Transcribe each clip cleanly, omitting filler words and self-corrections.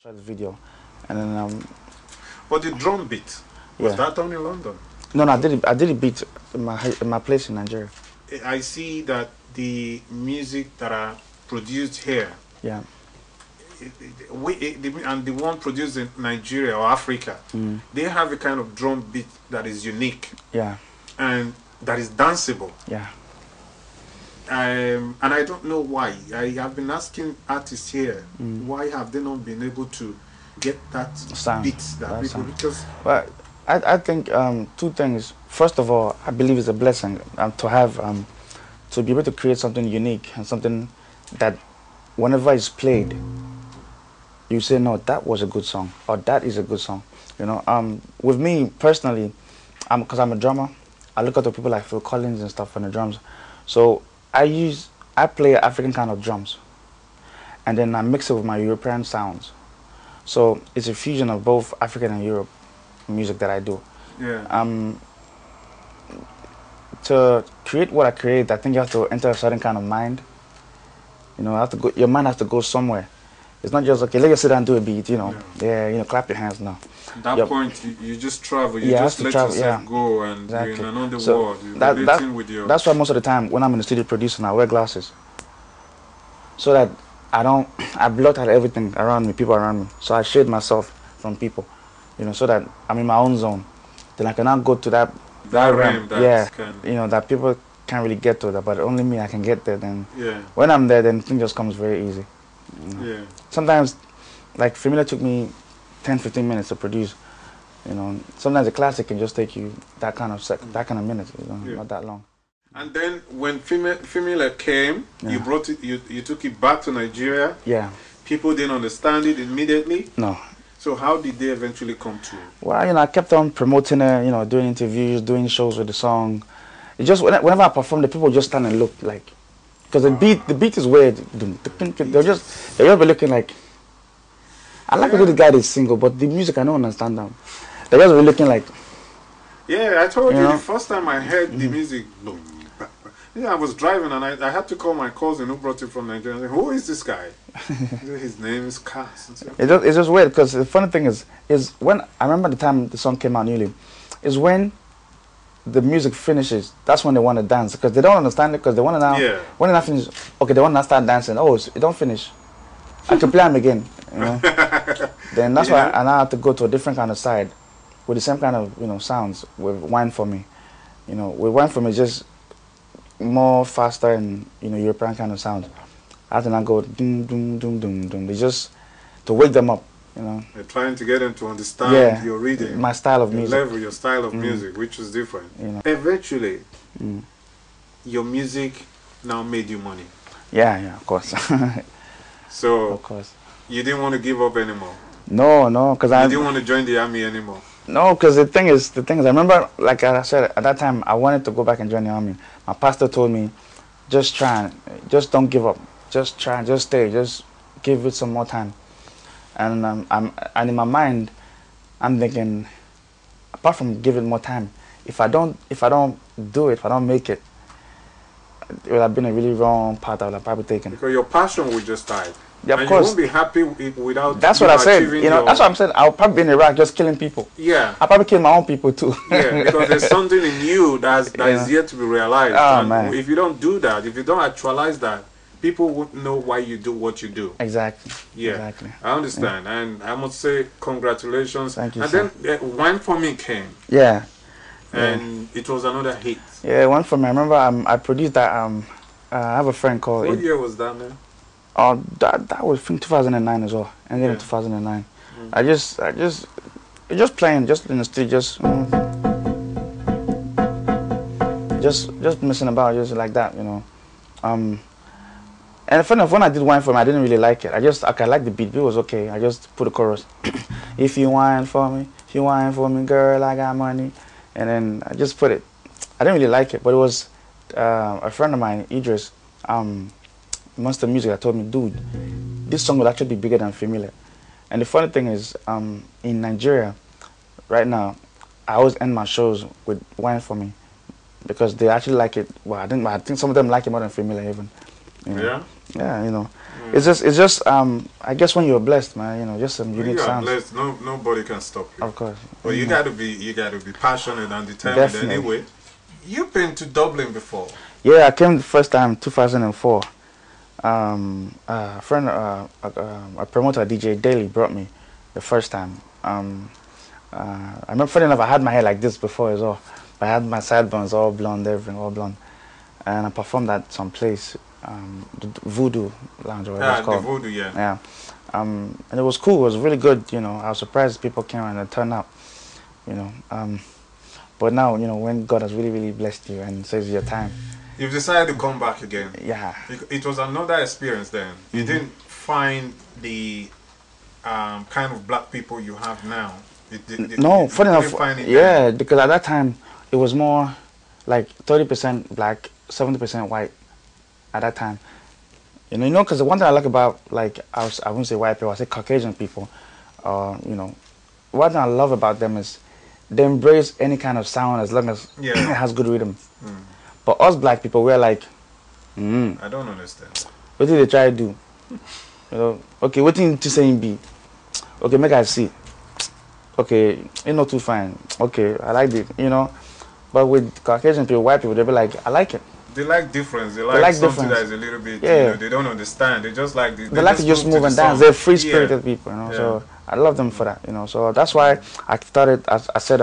Shot this video, and then But the drum beat, was that done in London? no, no, I did it beat in my place in Nigeria. I see that the music that are produced here, Yeah. And the one produced in Nigeria or Africa, they have a kind of drum beat that is unique. Yeah. And that is danceable. Yeah. And I don't know why. I have been asking artists here, why have they not been able to get that Sound. beat that people, because well, I think two things. First of all, I believe it's a blessing to have to be able to create something unique and something that whenever it's played, you say, no, that was a good song, or that is a good song. You know, with me personally, because I'm a drummer, I look at the people like Phil Collins and stuff on the drums. So I play African kind of drums, and then I mix it with my European sounds. So it's a fusion of both African and Europe music that I do. yeah, To create what I create, I think you have to enter a certain kind of mind. You know, your mind has to go somewhere. It's not just, okay, let you sit down and do a beat, you know. Yeah, you know, clap your hands now. at that point you just travel, you just let travel, yourself go, and you're in another So world. You're relating with your... That's why most of the time when I'm in the studio producing, I wear glasses. So that I blot out everything around me, people around me. So I shade myself from people, you know, so that I'm in my own zone. Then I can now go to that realm, you know, that people can't really get to that, but only me, I can get there. Then when I'm there, then things just comes very easy. You know? Yeah. Sometimes, like Familiar took me 10-15 minutes to produce. You know, sometimes a classic can just take you that kind of minutes. You know, not that long. And then when Familiar came, you brought it, you took it back to Nigeria. Yeah. People didn't understand it immediately. No. So how did they eventually come to? Well, you know, I kept on promoting it. You know, doing interviews, doing shows with the song. It just whenever I perform, the people just stand and look like, because the beat is weird. They'll just be looking like. I like to do the guy that's single, but the music I don't understand them. They'll just be looking like. Yeah, I told you the first time I heard the music. Yeah, I was driving and I had to call my cousin who brought it from Nigeria. I said, who is this guy? His name is Cass. It's just weird, because the funny thing is when I remember the time the song came out newly, is when the music finishes. That's when they want to dance, because they don't understand it, because they want to now. When it finish, okay, they want to start dancing. Oh, it don't finish. I can play them again. You know. Then that's why I now have to go to a different kind of side, with the same kind of sounds with Wine for Me. You know, with Wine for Me, just more faster and European kind of sound. I have to now go doom doom doom doom doom. They just to wake them up, you know. You're trying to get them to understand your reading, my style of music, level, your style of music, which is different. You know. Eventually, your music now made you money. Yeah, of course. So, of course, you didn't want to give up anymore. No, because I didn't want to join the army anymore. No, because the thing is, I remember, like I said, at that time, I wanted to go back and join the army. My pastor told me, just try, just don't give up. Just try, just stay, just give it some more time. And and in my mind, I'm thinking, apart from giving more time, if I don't do it, if I don't make it, it would have been a really wrong path I would have probably taken. Because your passion would just die. Yeah, of and course. You won't be happy without. That's what I said. You know, that's what I'm saying. I'll probably be in Iraq just killing people. Yeah. I'll probably kill my own people too. Yeah, because there's something in you that is yet to be realized. Oh, and man. if you don't do that, if you don't actualize that, people won't know why you do what you do. Exactly. Yeah. Exactly. I understand, and I must say congratulations. Thank you. And then Wine for Me came. Yeah. And it was another hit. Yeah, Wine for Me. I remember I produced that. I have a friend called. What year was that, man? Oh, that was from 2009 as well. Ended in 2009. I just playing, just in the street, just messing about, just like that, you know. And funny enough, when I did Wine for Me, I didn't really like it. I liked the beat. It was okay. I just put a chorus. If you whine for me, girl, I got money. And then I just put it. I didn't really like it, but it was a friend of mine, Idris, Monster Music, that told me, dude, this song will actually be bigger than Familiar. And the funny thing is, in Nigeria, right now, I always end my shows with Wine for Me, because they actually like it. Well, I think some of them like it more than Familiar even. You know? Yeah? Yeah, you know. It's just I guess when you're blessed, man, you know, just some unique sounds. Blessed, nobody can stop you. Of course. But you gotta be passionate and determined. Definitely. Anyway. You've been to Dublin before. Yeah, I came the first time 2004. A friend, a promoter, DJ Daly, brought me the first time. I remember, funny enough, I had my hair like this before as well. I had my sideburns all blonde, everything all blonde, and I performed at some place, the Voodoo Lounge, or whatever it's called. The Voodoo, yeah. Yeah, and it was cool. It was really good. You know, I was surprised people came and they turned up. You know, but now, you know, when God has really, really blessed you and says your time, you've decided to come back again. Yeah. It was another experience then. You didn't find the kind of black people you have now. No, funny enough, yeah, because at that time it was more like 30% black, 70% white. At that time, you know, because the one thing I like about, like, I wouldn't say white people, I say Caucasian people. You know, one thing I love about them is they embrace any kind of sound as long as it has good rhythm. But us black people, we're like, I don't understand. What did they try to do? You know, okay, what did you say be? Okay, make I see. Okay, it's not too fine. Okay, I like it, you know. But with Caucasian people, white people, they'll be like, I like it. They like difference. They like something that is a little bit, you know, they don't understand. They just like... They like to just move and dance. They're free-spirited people, you know. So I love them for that, you know. So that's why I started, as I said,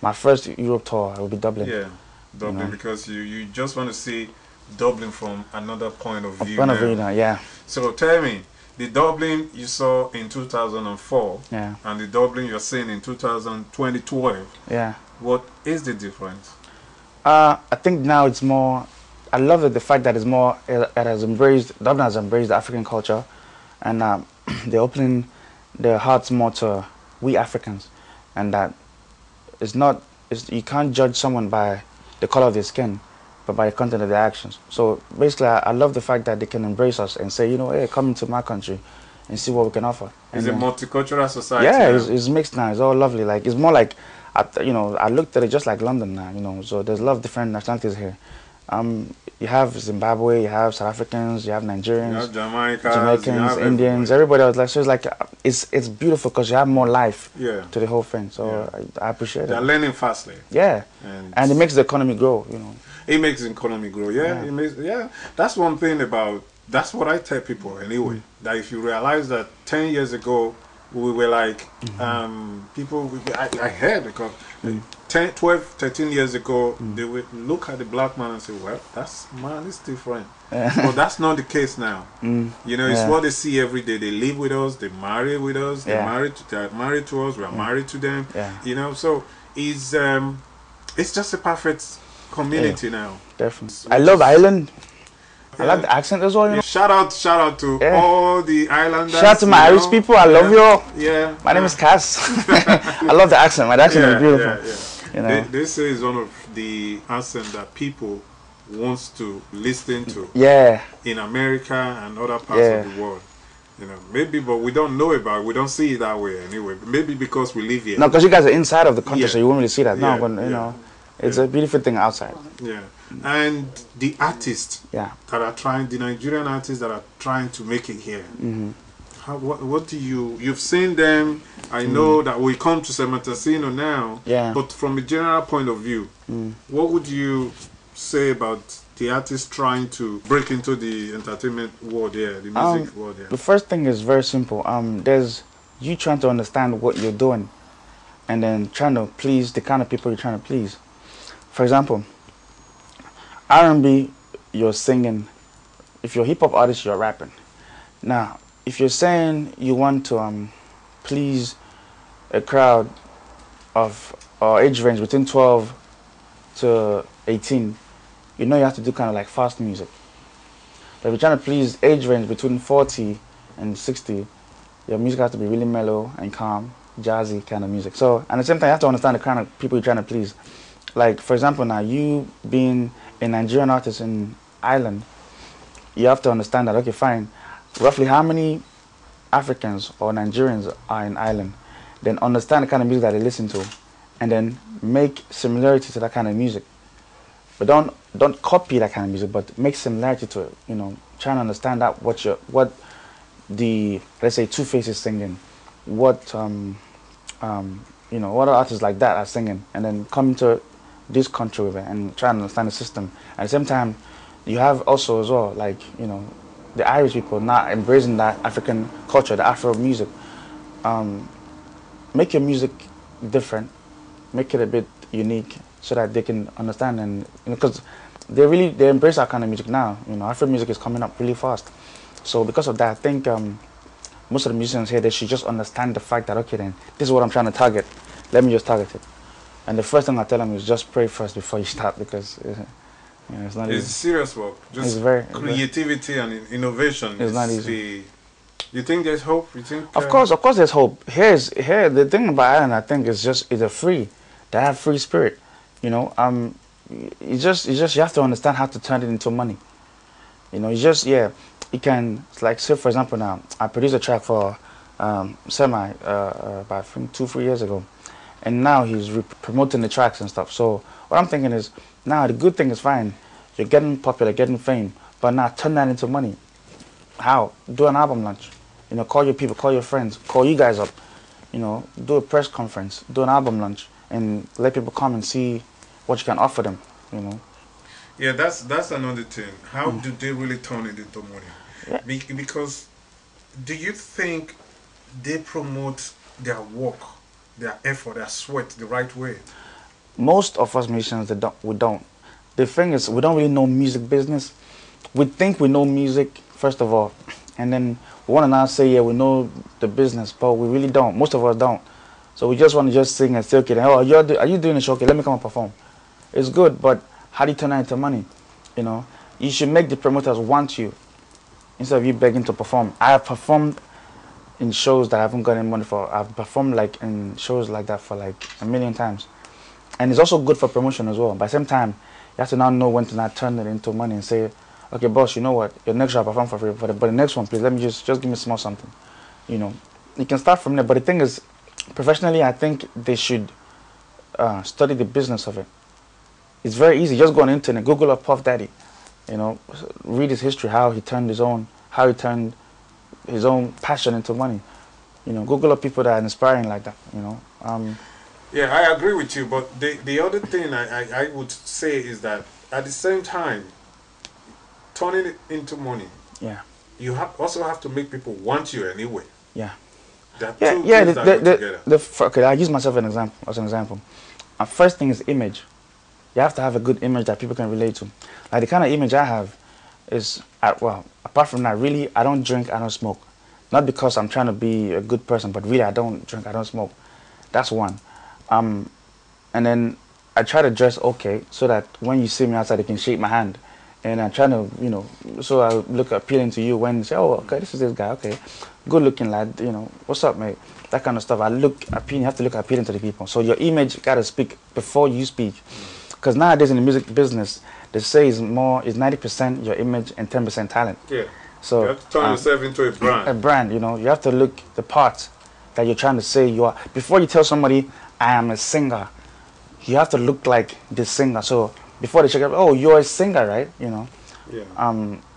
my first Europe tour will be Dublin. Yeah, Dublin, you know? Because you just want to see Dublin from another point of view. Yeah. So tell me, the Dublin you saw in 2004 and the Dublin you're seeing in 2012, what is the difference? I think now it's more, I love the fact that it's more, Dublin has embraced the African culture, and they're opening their hearts more to we Africans, and that you can't judge someone by the color of their skin, but by the content of their actions. So basically, I love the fact that they can embrace us and say, you know, hey, come into my country and see what we can offer. It's a multicultural society. Yeah, it's mixed now. It's all lovely. Like, it's more like, you know, I looked at it just like London now, you know. So there's a lot of different nationalities here. You have Zimbabwe, you have South Africans, you have Nigerians, you have Jamaicans, Indians, everybody else. Like, so it's like, it's beautiful because you have more life to the whole thing. So I appreciate it. They're learning fastly. Yeah, and it makes the economy grow, you know. It makes the economy grow, it makes, that's one thing about, that's what I tell people anyway, that if you realize that 10 years ago, we were like, people, I heard, because 10, 12, 13 years ago, they would look at the black man and say, well, man, it's different. But that's not the case now. You know, it's what they see every day. They live with us, they marry with us, they're married to us, we're married to them. You know, so it's just a perfect community now. Definitely. I love Ireland. I like the accent as well, you know. Shout out to all the islanders. Shout out to my Irish people. I love you all. Yeah. My name is Cass. I love the accent. My accent is beautiful. You know? They say it's one of the accents that people wants to listen to. In America and other parts of the world. You know, maybe, but we don't know about it. We don't see it that way anyway. Maybe because we live here. No, because you guys are inside of the country, so you won't really see that. No, but you know, it's a beautiful thing outside. And the artists that are trying, the Nigerian artists that are trying to make it here. What do you've seen them? I know that we come to Sementasino now. But from a general point of view, what would you say about the artists trying to break into the entertainment world here, the music world here? The first thing is very simple. There's you trying to understand what you're doing, and then trying to please the kind of people you're trying to please. For example, R&B, you're singing. If you're a hip-hop artist, you're rapping. Now, if you're saying you want to please a crowd of age range between 12 to 18, you know you have to do kind of like fast music. But if you're trying to please age range between 40 and 60, your music has to be really mellow and calm, jazzy kind of music. So, and at the same time, you have to understand the kind of people you're trying to please. Like, for example, now, you being a Nigerian artist in Ireland, you have to understand that, okay, fine, roughly how many Africans or Nigerians are in Ireland, then understand the kind of music that they listen to, and then make similarity to that kind of music. But don't copy that kind of music, but make similarity to it, you know, trying to understand that what let's say Two Faces singing, what you know, what artists like that are singing, and then come to this country with it and try and understand the system. At the same time, you have also as well, like, you know, the Irish people not embracing that African culture, the Afro music. Make your music different, make it a bit unique, so that they can understand, and you know, because they embrace our kind of music now. You know, Afro music is coming up really fast. So because of that, I think most of the musicians here, they should just understand the fact that, okay, then this is what I'm trying to target. Let me just target it. And the first thing I tell them is just pray first before you start, because you know, it's not easy. It's serious work. Just creativity and innovation. It's not easy. You think there's hope? You think? Of course there's hope. Here the thing about Ireland, I think, is just it's free. They have free spirit. You know, you have to understand how to turn it into money. You know, you can, like, say for example, now I produced a track for Semi about 2-3 years ago, and now he's promoting the tracks and stuff. So what I'm thinking is, now the good thing is fine, you're getting popular, getting fame, but now turn that into money. How? Do an album launch. You know, call your people, call your friends, call you guys up. You know, do a press conference, do an album launch, and let people come and see what you can offer them. You know. Yeah, that's another thing. How do they really turn it into money? Yeah. Because do you think they promote their work, their effort, their sweat the right way? Most of us musicians, we don't. The thing is, we don't really know music business. We think we know music, first of all, and then we want to now say, yeah, we know the business, but we really don't. Most of us don't. So we just want to just sing and say, okay, oh, are you doing a show? Okay, let me come and perform. It's good, but how do you turn that into money? You know, you should make the promoters want you instead of you begging to perform. I have performed in shows that I haven't gotten money for. I've performed like in shows like that for like 1 million times, and it's also good for promotion as well. By the same time, you have to now know when to not turn it into money and say, okay, boss, you know what? Your next show I perform for free, but the next one, please let me just give me small something. You know, you can start from there. But the thing is, professionally, I think they should study the business of it. It's very easy. Just go on the internet, Google up Puff Daddy. You know, read his history, how he turned his own passion into money. You know, Google up people that are inspiring like that. You know. Yeah, I agree with you. But the other thing I would say is that at the same time, turning it into money. Yeah. You also have to make people want you anyway. Yeah. Okay, I'll use myself as an example. First thing is image. You have to have a good image that people can relate to. Like the kind of image I have is, well, apart from that, really, I don't drink, I don't smoke. Not because I'm trying to be a good person, but really, I don't drink, I don't smoke. That's one. And then I try to dress okay so that when you see me outside, you can shake my hand. And I'm trying to, you know, so I look appealing to you when you say, oh, okay, this is this guy, okay. Good looking lad, you know, what's up, mate? That kind of stuff. You have to look appealing to the people. So your image got to speak before you speak. Because nowadays in the music business, they say it's 90% your image and 10% talent. Yeah. So you have to turn yourself into a brand. A brand, you know. You have to look the part that you're trying to say you are. Before you tell somebody, I am a singer, you have to look like the singer. So before they check out, oh, you're a singer, right? You know. Yeah.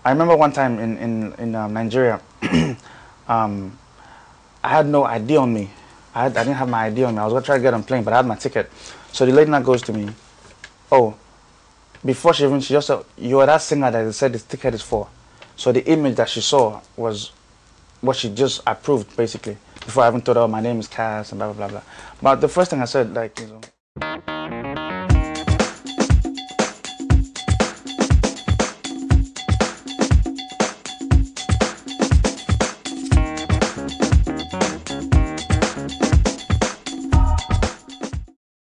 I remember one time in Nigeria, I had no ID on me. I didn't have my ID on me. I was gonna try to get on plane, but I had my ticket. So the lady now goes to me, oh, before she just said, you are that singer that they said this ticket is for. So the image that she saw was what she just approved, basically. Before I even told her, oh, my name is Cass and blah, blah, blah, blah. But the first thing I said, like, you know,